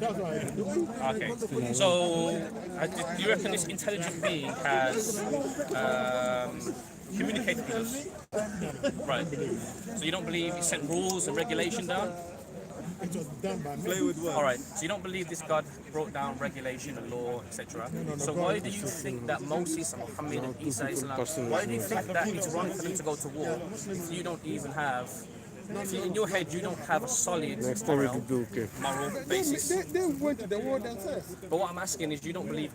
That's why I do it. Okay. So, do you reckon this intelligent being has communicated with us? Right. So you don't believe he sent rules and regulation down? It was done by me. Play with words. All right. So you don't believe this God brought down regulation and law, etc. So why do you think that Moses and Muhammad and Isa, why do you think that it's wrong for them to go to war if you don't even have? If in your head you don't have a solid moral basis. They went to the war themselves. But what I'm asking is, you don't believe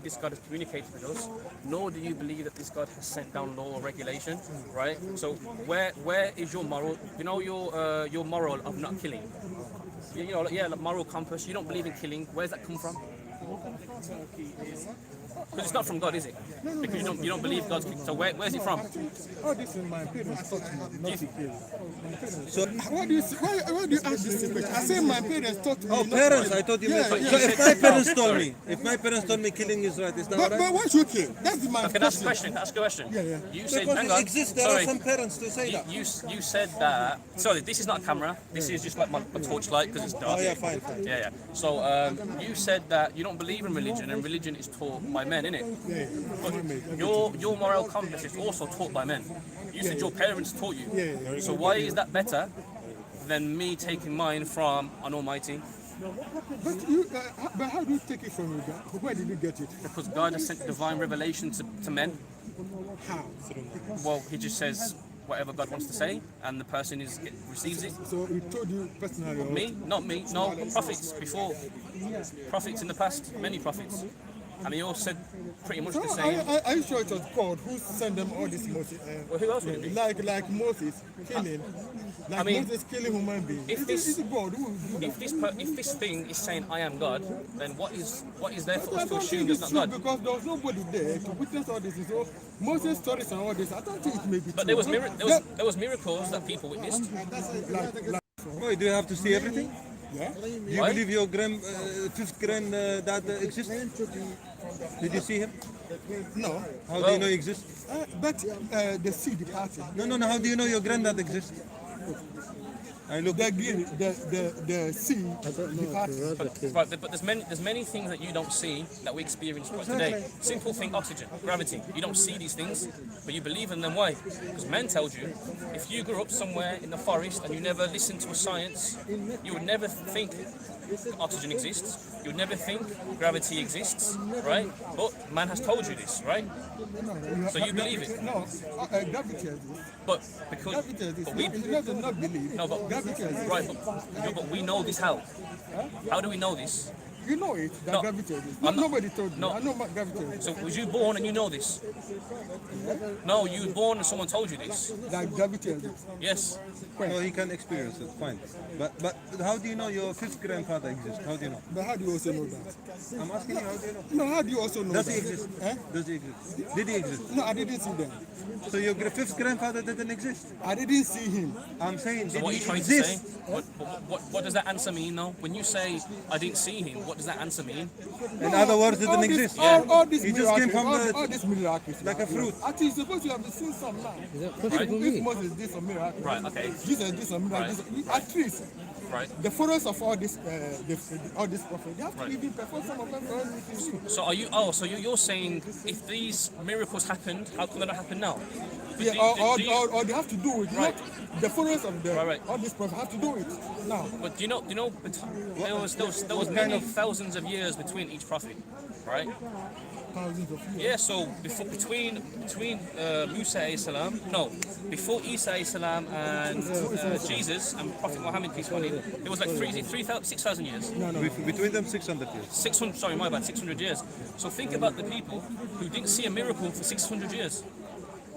this God has communicated with us, nor do you believe that this God has sent down law or regulation, right? So where is your moral? You know your moral of not killing. You know, like moral compass. You don't believe in killing. Where's that come from? Because it's not from God, is it? Because you don't believe God's. So where's it from? Oh, this is my parents taught me not to kill. So why do you ask this question? I say my parents taught me. Oh, parents! I thought you meant. So if my parents told me killing is right, is that right? But why should you kill? That's my Can I ask a question? Ask a question. Yeah. You said, Because hang it on. exists. There are some parents to say that. You said that. Sorry, this is not a camera. This is just like my torchlight because it's dark. Oh yeah, fine. Yeah. So you said that you don't believe in religion, and religion is taught by men, innit? Yeah. But your moral compass is also taught by men. You said your parents taught you. Yeah. So why is that better than me taking mine from an Almighty? But how do you take it from you? Where did you get it? Because God has sent divine revelation to men. How? Well, He just says whatever God wants to say, and the person receives it. So he told you personally? Or? Me? Not me. No, prophets before. Prophets in the past, many prophets. And he all said pretty much the same. Are you sure it was God who sent them all this Moses? Well, who else would it be? Like Moses killing, Moses killing human beings. It's God who do that. If this thing is saying I am God, then what is there for us to assume it's not God? Because there was nobody there to witness all this. So Moses' stories and all this, I don't think it may be But true. there was miracles that people witnessed. Wait, do you have to see everything? Yeah? Do you believe your fifth granddad exists? Did you see him? No. How do you know he exists? But the seed departed. No. How do you know your granddad exists? I look. The sea departed. But there's many things that you don't see that we experience today. Simple thing, oxygen, gravity. You don't see these things, but you believe in them. Why? Because men told you, if you grew up somewhere in the forest and you never listened to a science, you would never think oxygen exists. You would never think gravity exists, right? But man has told you this, right? So you believe it. No, gravity exists. But because Gravity exists. but we not believe. no, but Gravity exists. right, but we know this how? How do we know this? You know it, that No. gravity exists. I'm not- Nobody told you. No. I know about gravity exists. So was you born and you know this? No, you were born and someone told you this. That gravity exists. Yes. No, he can experience it, fine. But how do you know your fifth grandfather exists? How do you know? But how do you also know that? I'm asking you, how do you know? No, how do you also know Does that? he exist? Eh? Does he exist? Did he exist? No, I didn't see them. So your fifth grandfather didn't exist? I didn't see him. I'm saying, So did what are he you trying to say? exist? What does that answer mean though? When you say I didn't see him, what does that answer mean? In other words, didn't exist. All these He just came from all these miracles. like a fruit. I think you're supposed to have seen some now. Right. If Moses did some miracle, Right, okay. Jesus did some miracle. At least Right. the followers of all this prophets, they have to even perform some of them for everything. So you're saying if these miracles happened, how come they don't happen now? But Yeah, or they have to do it. Right. Not the followers of Right. all these prophets have to do it now. But do you know there was many thousands of years between each prophet, right? Thousands of years. Yeah, so between Musa alayhi salam, no, before Isa alayhi salam and Jesus and Prophet Muhammad peace be upon him, it was like 6,000 years. Between them 600 years. 600, sorry, my bad, 600 years. So think about the people who didn't see a miracle for 600 years.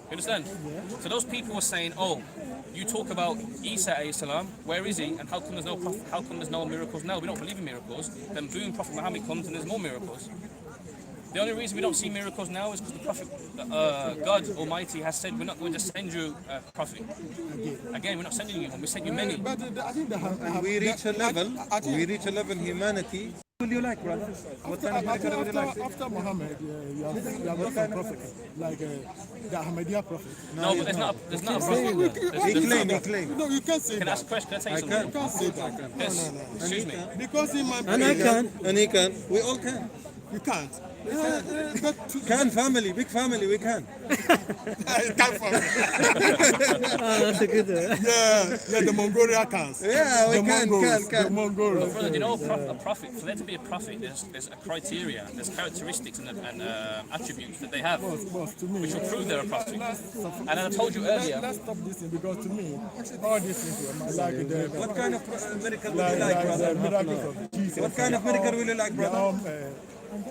You understand? So those people were saying, oh, you talk about Isa alayhi salam, where is he? And how come there's no miracles now? We don't believe in miracles. Then boom, Prophet Muhammad comes and there's more miracles. The only reason we don't see miracles now is because the Prophet, God Almighty has said, we're not going to send you a prophet. Again, we're not sending you one, we sent you many. But I think they have, We reach a level, humanity. What will you like, brother? What kind of miracle would you like? after Muhammad, you have got some prophet, like the Ahmadiyya prophet. No, but there's not a prophet. He claimed. No, you can't say Can I that. ask a question? Can I tell you I something? You can't say that. Yes. Excuse me. Because in my And I opinion, can. And he can. We all can. you can't. But Can family, big family, we can. it can't for me. That's a good one. Yeah, the Mongolia cans. Yeah, we The can, Mongols, can. The Mongols. Brother, you know, a prophet, for there to be a prophet, there's a criteria, there's characteristics and attributes that they have, Boss, to me, which will prove they're a prophet. and And I told you earlier, let's stop this thing because to me, all these things like the What kind of miracle would you like, the brother? miracles of Jesus. What kind of miracle will you like, brother?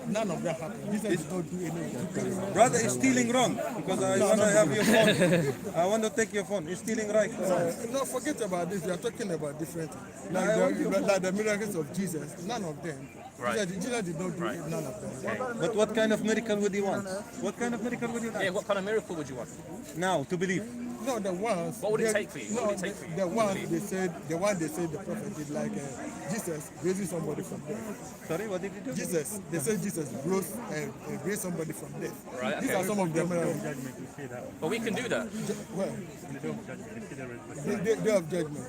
None of that happened. Jesus did not do anything. Brother is stealing wrong because I want to have your phone. I want to take your phone. He's stealing right. No, forget about this. We are talking about different things. Like the miracles of Jesus. None of them. Right. Jesus did not do none of them. But what kind of miracle would you want? What kind of miracle would you yeah, like? what kind of miracle would you want? Now, to believe. No, the ones. What would it they- take for you? What No, would it take for you? the one they said, the prophet did like Jesus raising somebody from death. Sorry, what did you do? Jesus, they said Jesus raised somebody from death. Right, These okay. are some of the miracles. But we can do that. Well, day of judgment.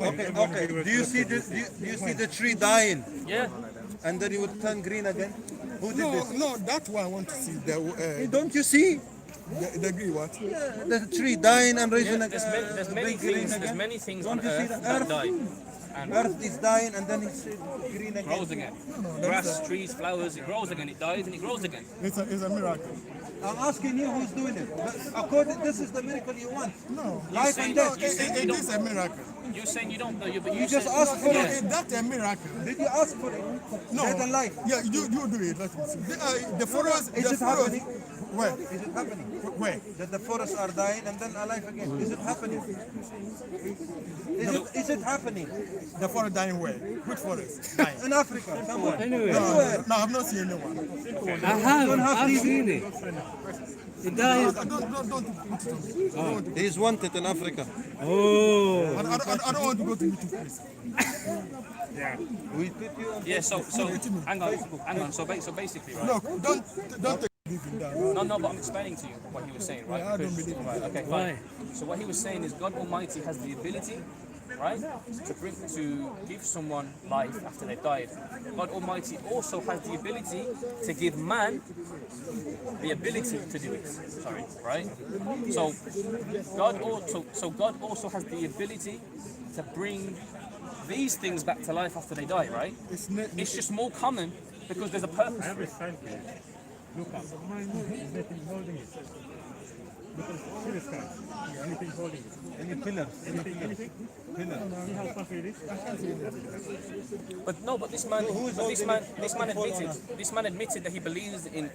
Okay. Do you see the tree dying Yeah. and then it would turn green again? Who did this? No, that's why I want to see Don't you see? the green what? The tree dying and raising Yeah, again. there's many things on Don't you see earth the that earth? die and Earth is dying and then it's green grows again. again. Grass, trees, flowers, it grows again, it dies and it grows again. It's a miracle. I'm asking you who's doing it. According, this is the miracle you want. No, Life and death. it is a miracle. You're saying you don't know, but You just asked for yeah. it. That's a miracle. Did you ask for it? No, Death and life. Yeah, you do it. Let me see. The forest. Is the it forest, happening? Where? Is it happening? Where? That the forests are dying and then alive again. Is it happening? Is it happening? The forest dying where? Which forest? Dying. In Africa, somewhere. Anyway, No, I've not seen anyone. I've seen it. It dies. Don't. He's wanted in Africa. Oh, I don't want to go to YouTube, please. We put you on. Yeah, so hang on. So basically, right? No, don't take anything down. No, but I'm explaining to you what he was saying, right? I don't believe in Right, that. okay, fine. So what he was saying is God Almighty has the ability, right, to give someone life after they've died. God Almighty also has the ability to give man the ability to do it. Sorry, right? So God also has the ability to bring these things back to life after they die, right? It's just more common because there's a purpose. For it. Look up. There's nothing holding it. Look at the sky. Anything holding it. Any pillars? Anything? See how far it is? But this man admitted that he believes in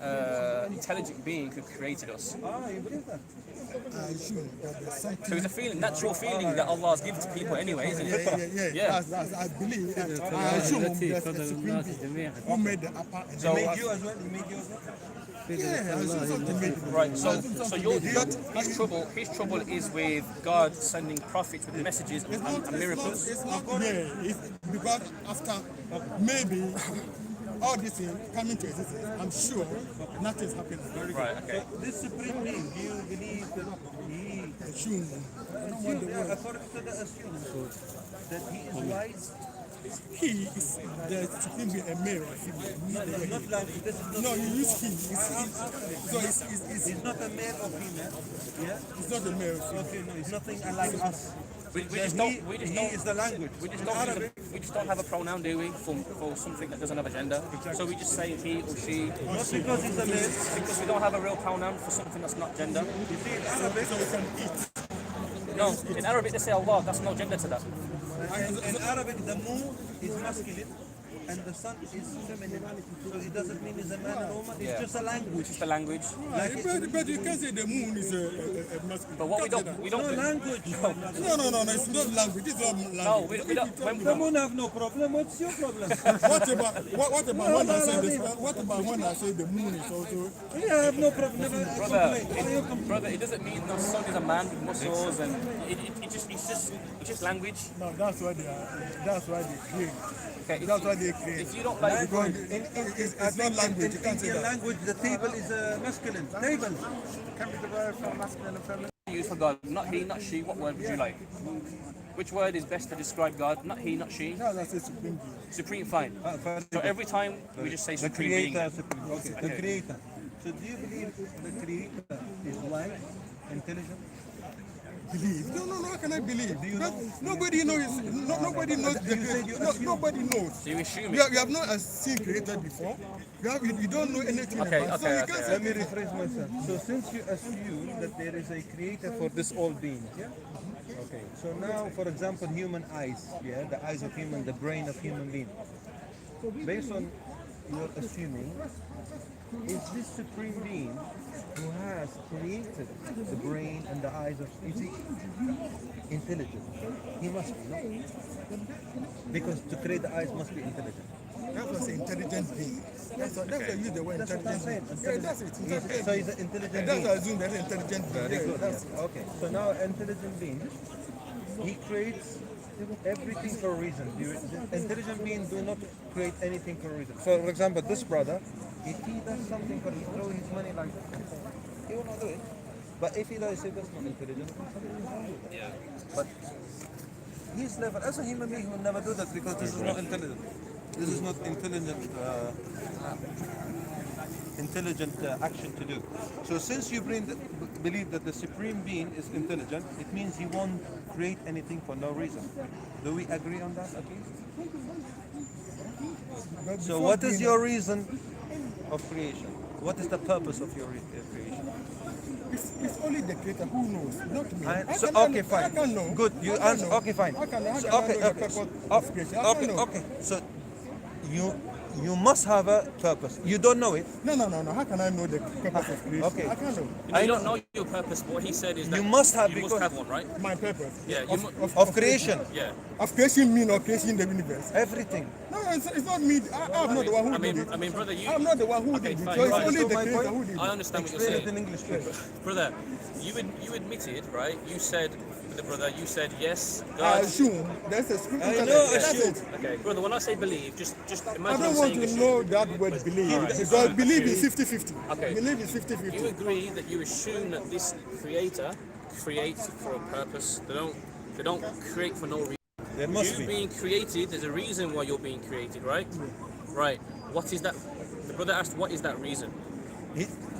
intelligent being who created us. Ah, you believe that? I assume that there's something. So it's a feeling, natural feeling that Allah has given to people anyway, isn't it? Yeah. That's, I believe. I assume there's a supreme being who made the upper and He the made lower. you as well? He made you as well? Yeah, I assume something made it. Right. So his trouble is with God sending prophets with messages and miracles. It's not it's because after maybe all this thing coming to existence, I'm sure nothing's happening. Right. Okay. This supreme being, do you believe that he Assume. I don't want the word. according to the assume that he is wise? He is the supreme being, a male or female. Not like this is not, No, you use he. So he's not a male or female. Yeah? it's not a male or female. Okay, no, he's nothing like us. We Yeah, just don't. is the language. We just don't have a pronoun, do we, for something that doesn't have a gender. So we just say he or she. Not because he's a male. Because we don't have a real pronoun for something that's not gender. You see, in Arabic, So we can eat. No, in Arabic they say Allah. That's no gender to that. in Arabic, the mu is masculine and the sun is feminine. So it doesn't mean it's a man and woman. It's just a language. Just the language. But you can say the moon is a masculine. But what we don't No do. language. No, it's not language. It's not language. No, we don't. The moon have no problem. What's your problem? What about when I say this? What about when I say the moon is also? Yeah, I have no problem. Never complain. Why you complain? Brother, it doesn't mean the sun is a man with muscles, and it's just language. No, that's why they are. That's why they create. Okay, That's why they create. if you don't like Because it's not language. You can't say Indian that. language, the table is masculine. Table. Can be the word for masculine and feminine. use for God, not he, not she, what word would you like? Which word is best to describe God? Not he, not she. No, that's a supreme being. Supreme, fine. So every time we just say The supreme being. creator, supreme. Okay. The creator. So do you believe the creator is wise, intelligent? Believe? No. How can I believe? Nobody knows. Nobody knows. Nobody knows. So you assume You it. have not seen creator before. You don't know anything Okay, about. So you okay, can't okay. say Let me rephrase myself. So since you assume that there is a creator for this all beings, yeah? Okay. So now, for example, human eyes, yeah, the eyes of human, the brain of human being. Based on your assuming, is this supreme being who has created the brain and the eyes of, is he intelligent? He must be, no? Because to create the eyes must be intelligent. that was an intelligent being. That's why I use the word That's what I'm intelligent. saying. Yeah, that's it. So Intelligent. he's an intelligent And that's being. why I assume that's an intelligent being. Very Yeah, good. that's Yeah. Okay. So now, intelligent being, he creates everything for a reason. The intelligent being do not create anything for a reason. For example, this brother, if he does something for he throw his money like that, he will not do it. But if he does, say that's not intelligent. Something is wrong with that. But his level as a human being, he will never do that because this is not intelligent. This is not intelligent action to do. So since you believe that the supreme being is intelligent, it means he won't create anything for no reason. Do we agree on that at least? But So before what is being- your reason of creation? What is the purpose of your creation? It's only the creator who knows, not me. I So, can- okay, I fine. can know. Good. You I can answer. know. Okay, fine. How can I So, know okay, the okay. purpose So, of creation? I can know. okay. So you must have a purpose. You don't know it. No. How can I know the purpose of creation? Okay. I can't know. You don't know your purpose. What he said is that You must have you must because- have one, right? My purpose. Yeah, you mu- Of creation, Yeah. Of creation mean or creation the universe. everything. No, it's not me. I'm not the one who did it. I mean, brother, you. I'm not the one who Okay, did it. fine, So it's right. only So the my creator point- who did I it. understand what you're Explain it saying, in English, please. brother. You admitted, right? You said, the brother, you said yes. I God. assume that's a scripture. I know, That's assume. it. Okay, brother. When I say believe, just I imagine don't I'm want saying to this. know that word believe. Alright. Because believe is 50-50. Okay. Believe is You 50-50. agree that you assume that this creator creates for a purpose. They don't create for no reason. There must You be. being created, there's a reason why you're being created, right? Right. What is that? The brother asked, what is that reason?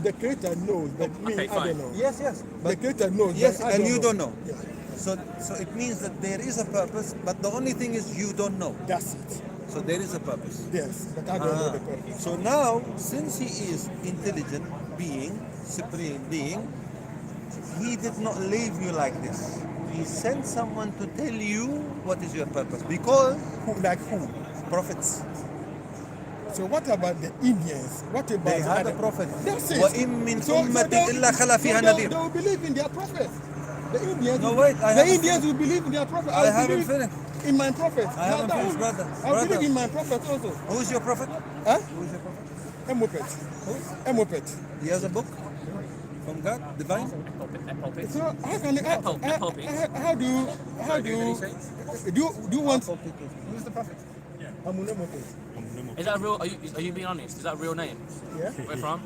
The creator knows, but me, Okay, I fine. don't know. Yes. The But creator knows, yes, but I and you don't know. Yeah, So it means that there is a purpose, but the only thing is you don't know. that's it. So there is a purpose. Yes, but I don't know the purpose. So now, since he is intelligent being, supreme being, he did not leave you like this. He sent someone to tell you what is your purpose. Because Like who? prophets, So what about the Indians? What about they had a other- prophet. That's it. وَإِن مِّنْ So أُمَّةٍ they- إِلَّا خَلَا فِيهَا so نَذِيرٌ. they will believe in their prophet. The Indians. No, will- wait, I the haven't Indians will believe in their prophet. I will haven't believe finished. in my prophet. I haven't Like that. finished, brother. I Brother. believe in my prophet also. Who is your prophet? Huh? Who is your prophet? Emopet. Emopet. He has a book from God, divine. Pulpit. So how can Pulpit. how do you What did he say? do you want? Who's the prophet? Amun Emopet. Is that real? Are you being honest? Is that real name? Yeah. Where from?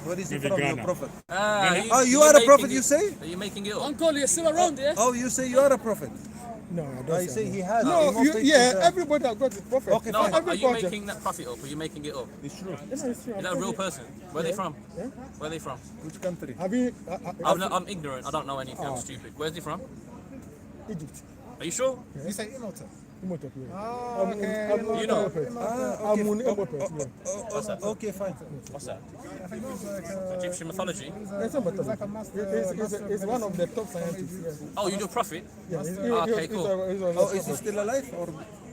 What is he Maybe from, your Ghana. prophet? Ah, You are a making prophet, it- you say? Are you making it up? Uncle, you're still around, yeah? Oh, you say you are a prophet. No, I Oh, don't you say he has. No, Imopet yeah, is, everybody has got his prophet. Okay, No, fine. but Every are you culture. making that prophet up? Are you making it up? It's true. Yes, it's true. Is that a real person? Where are they from? Yeah. Where are they from? Which country? Have you I'm ignorant. I don't know anything. I'm stupid. Where's he from? Egypt? Are you sure? You say Imhotep. Imhotep, yeah. Oh, okay. You know. Amun Emopet, yeah. Okay, fine. What's that? Egyptian mythology. It's Imhotep. It's one of the top scientists. Yeah. Oh, you do prophet? Yeah, Okay, cool. Oh, is he still alive or?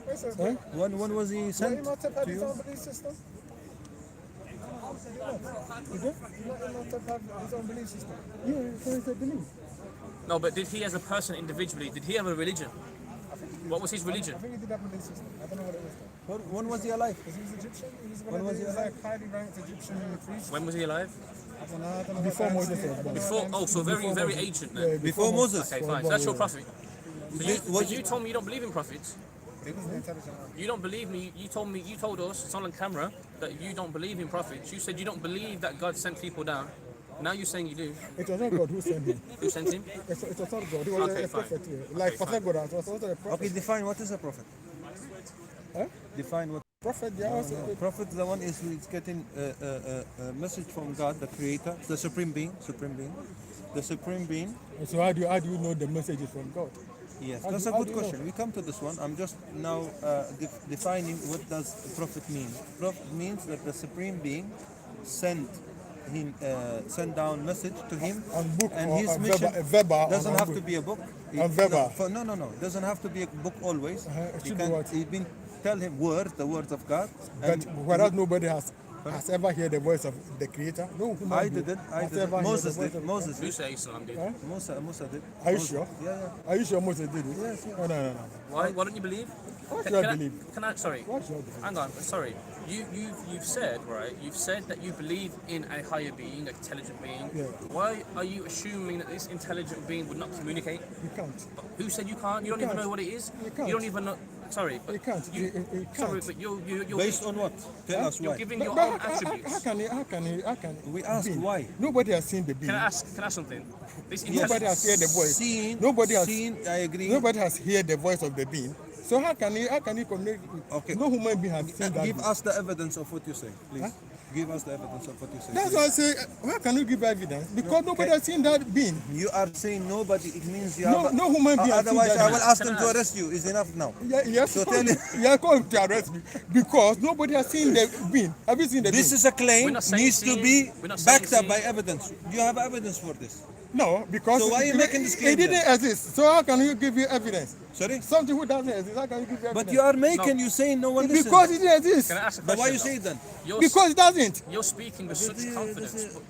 When was he sent Imam to have his you? own belief system? Is it? Imam have his own belief system? Yeah, so it's a belief. No, but did he as a person individually, did he have a religion? What was his religion? I think he did have a belief system. I don't know what it was though. When was he alive? Because he was Egyptian. He was When was he alive? like highly ranked Egyptian priest. When was he alive? I don't know Before what Moses dynasty- was born. Before, oh, so very, very ancient then. Before Moses. Okay, fine. So that's your prophet. So you, What- but you told me you don't believe in prophets. But he was an intelligent man. You don't believe me. You told us, it's on camera, that you don't believe in prophets. You said you don't believe that God sent people down. Now you're saying you do. It was not God who sent him. Who sent him? It was not God. He was Okay, a fine. prophet. Yeah. Like Prophet God was also a prophet. Okay, define what is a prophet. Huh? Define what. Prophet, yeah, also. Prophet, the one is who is getting a message from God, the Creator, the Supreme Being, the Supreme Being. So how do you know the message is from God? Yes, How that's do- a how good do you know? question. We come to this one. I'm just now defining what does prophet mean. Prophet means that the Supreme Being sent down message to him, And book and or his a mission verbal doesn't or have book? to be a book. And verbal. No. It doesn't have to be a book always. It You should be can what? even tell him the words of God. But and whereas nobody has ever heard the voice of the Creator. No human I being didn't. has ever heard Moses the voice did. of- Moses Who did. said Islam did? Musa did. Are you Moses- sure? Yeah. Are you sure Moses did it? Yes. No. Why don't you believe? What Can, should I can I, believe? can I? Sorry. What should I believe? Hang on. Sorry. You've said, right? You've said that you believe in a higher being, an intelligent being. Yeah. Why are you assuming that this intelligent being would not communicate? You can't. Who said you can't? You don't even can't. know what it is. You can't. don't even know. Sorry, but You can't. You sorry, can't. but you're Based on what? Tell us you're why. giving But- your but own attributes. how can We asked being? why. Nobody has seen the being. Can I ask something? This Nobody has heard the voice. Seen. Nobody has seen. I agree. Nobody has heard the voice of the being. So how can he communicate? Okay. No human being has seen that. Give being. us the evidence of what you say, please. Give us the evidence of what you say. That's please. why I say, how can you give evidence? Because nobody has seen that being. You are saying nobody. It means you No- have. no human being has seen Otherwise, that I will being. ask Can them I to ask? arrest you. Is enough now. Yes, So tell him- you're going to arrest me because nobody has seen the being. Have you seen the This being? is a We're claim not saying needs to seeing. be We're not saying backed up seeing. by evidence. Do you have evidence for this? No, because So why are you making this claim it didn't exist. So how can you give you evidence? Sorry. Something who doesn't exist, how can you give you evidence? But you are making. You saying no one listens. because it didn't exist. Can I ask a But question? why you though? say it then? You're, Because it doesn't. you're speaking with such confidence, but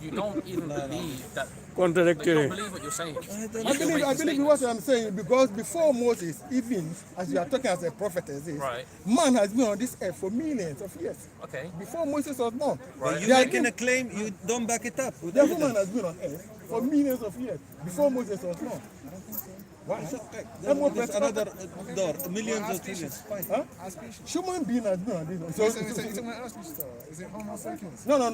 you don't even believe that. You Contradictory. don't believe what you're saying. I believe what I'm saying because before Moses, even as you are talking as a prophet as this, Right. man has been on this earth for millions of years. Okay. Before Moses was born. But you There making a has claim. You don't back it up with been- the woman evidence. has been on earth for millions of years before Moses was born. Why? There's another door. Millions or trillions. Fine. Huh? Human being has been on this earth. So you're talking about us, Mr. Is it Homo sapiens? No, man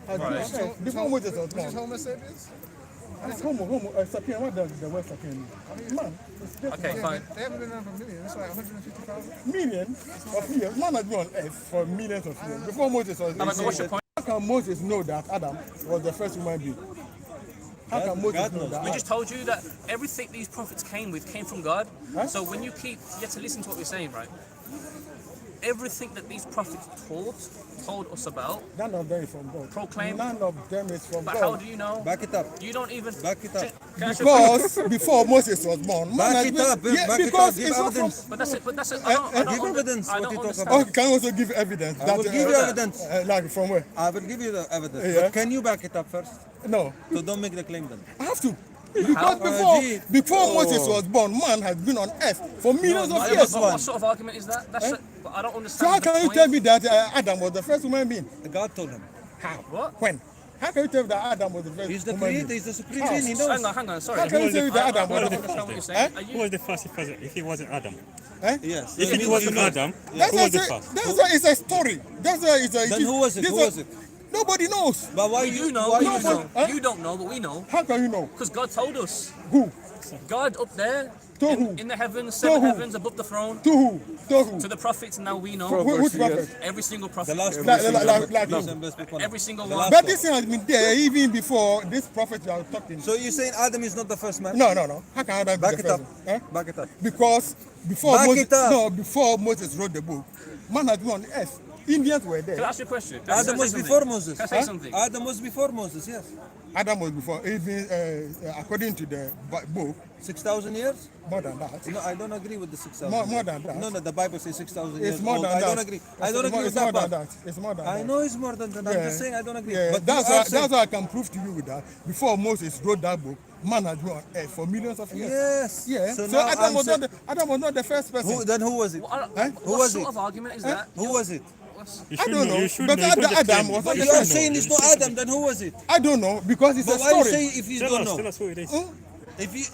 has been on earth before Moses was Which is born. Homo sapiens? It's sapien. What does the word sapien mean? Man. It's different. Okay, fine. They haven't been around for millions. It's like 150,000. Millions of years. Man has been on earth for millions of years before Moses was But what's your point? How can Moses know that Adam was the first human being? How can Moses God know knows. that? We just told you that everything these prophets came with came from God. Huh? So when you have to listen to what we're saying, right? Everything that these prophets told us about, None of them is from God. Proclaim. None of them is from but God. how do you know? Back it up. You don't even. Back it up. Can I ask you a question? Because before Moses was born, man Back has it been- up. Yeah, Back it because up. Give it's not from. evidence. But that's it. I don't Give evidence I what don't you talk understand. Oh, can you also give evidence? I will give you evidence. Like from where? I will give you the evidence. Yeah. But can you back it up first? No, So don't make the claim then. I have to. Because before Moses was born, man has been on earth for millions of But years. what sort of argument is that? That's but I don't understand. So how the can you point. tell me that Adam was the first human being? God told him. How? What? When? How can you tell me that Adam was the first He's the human creator. being? He's the supreme How? being. He knows. Hang on. Sorry. How can you tell me that Adam I was don't the understand what you're first? saying. Are Who you? was the first if he wasn't Adam? Yes. If it wasn't Adam, That's who why was the I say- first? that's why it's a story. That's why it's a. Then who was it? this Who a- was it? Nobody knows. But why You know. Why You you know. Huh? You don't know, but we know. How can you know? Because God told us. Who? God up there To who? in the heavens, To seven who? heavens above the throne. To who? To who? To the prophets, now we know. Which prophet? Every single The prophet. last Like prophet. Every single The one. last But one. this thing has been there even before this prophet you are talking. So you're saying Adam is not the first man? No. How can Adam be Back the it first? up. Eh? Back it up. Because before Back Moses, it up. no, before Moses wrote the book, man had been on earth. Indians were Can I there. ask you a question? Can I Adam say was something? before Moses. Can I say something? Adam was before Moses, yes. Adam was before. Even according to the book, 6,000 years? More than that. No, I don't agree with the 6,000. More than that. No, the Bible says 6,000 years It's more old. than I that. don't agree. I don't agree with It's that more than part. that. It's more than that. I know it's more than that. I'm just saying I don't agree. Yeah, But that's you are why, saying- that's why I can prove to you with that. Before Moses wrote that book, man has been on earth for millions of years. Yes. Yeah. So So, now Adam, I'm was saying- not Adam was not the first person. Then who was it? Eh? Who What was sort it? of argument is that? Who was it? You I should don't know. You should But know. You can't just Adam claim was it. not But the you are first. saying it's not Adam. Then who was it? I don't know because it's But a why you story. say if you Tell don't us know? who it is.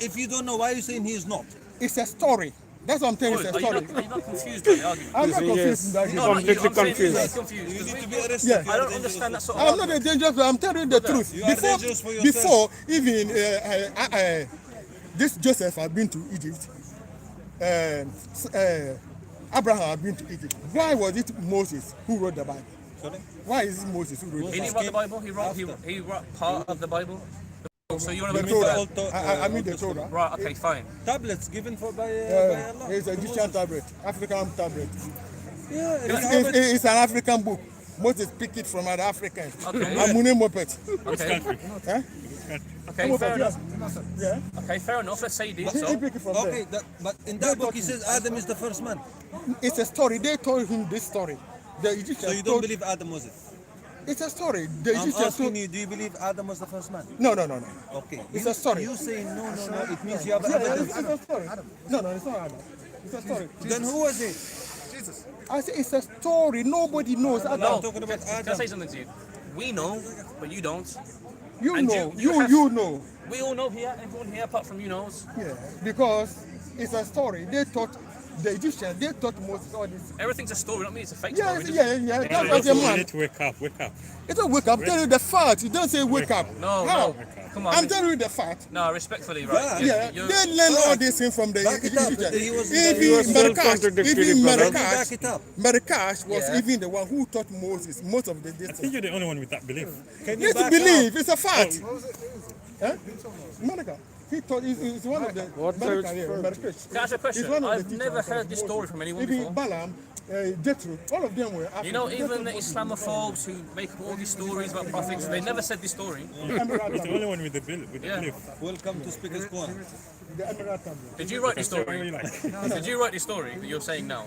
If you don't know, why are you saying he is not? It's a story. That's what I'm telling you. It's a Are you story. not confused by the argument? I'm not confused. with that. No, I'm Completely saying confused. you're confused. You Because need to we- be arrested. Yeah. You I are don't dangerous understand that sort of I'm not argument. a dangerous, but I'm telling you the truth. You are dangerous for yourself. Before even this Joseph had been to Egypt, Abraham had been to Egypt. Why was it Moses who wrote the Bible? Sorry? Why is it Moses who wrote the He Bible? didn't write the Bible. He wrote part of the Bible. So you want to The believe Torah. that? I mean the Torah. Right. Okay. Fine. Tablets given by Allah. It's an Egyptian tablet, African tablet. Yeah, if you have it- It's an African book. Moses picked it from an African. Okay. Amune Mopet. Okay. Eh? Okay. Fair enough. Yeah. Okay. Fair enough. Let's say he did He so. picked it from Okay, there. but in that book he says Adam is the first man. It's a story. They told him this story. The So Egyptians you don't told. believe Adam was it? It's a story. The I'm Egyptians asking told. you, do you believe Adam was the first man? No. Okay. It's you, a story. You say no, it means you have Yeah, evidence. it's a story. No, it's not Adam. It's a story. Then who was it? I say it's a story. Nobody knows Adam. No. talking about Can I Adam. say something to you? We know, but you don't. You And know. you have- You know. We all know here. Everyone here, apart from you, knows. Yeah. Because it's a story. They taught the Egyptians. They taught Moses all this. Everything's a story. Not me. It's a fake Yeah. story. Just- That's You what the need man. to wake up. Wake up. It's a wake up. I'm telling you the fact. You don't say wake up. No. How? No. Come on. I'm telling you the fact. No. Respectfully, right? Yeah, You're- they learn all these things from the Back it up. Egyptians. He was Even self-contradictory, brother. Back it up. Marrakesh was Yeah. even the one who taught Moses most of the I distance. think you're the only one with that belief. Can you Yes, back believe up? it's a fact. Huh? Marrakesh. He taught. He's one of the. What Marrakesh, church yeah, first? Marrakesh. Can I ask you a question? He's one of the I've teachers never of heard this Moses. story from anyone Even before. Balaam, Jethro, all of them were. You know, African. even the Islamophobes who make up all these stories about prophets, they never said this story. The Emerald You're the tablet. only one with the Yeah. belief. Welcome to Speaker's Corner. The Emerald tablet. Did you write this Say what story? you like. Did you write this story that you're saying now?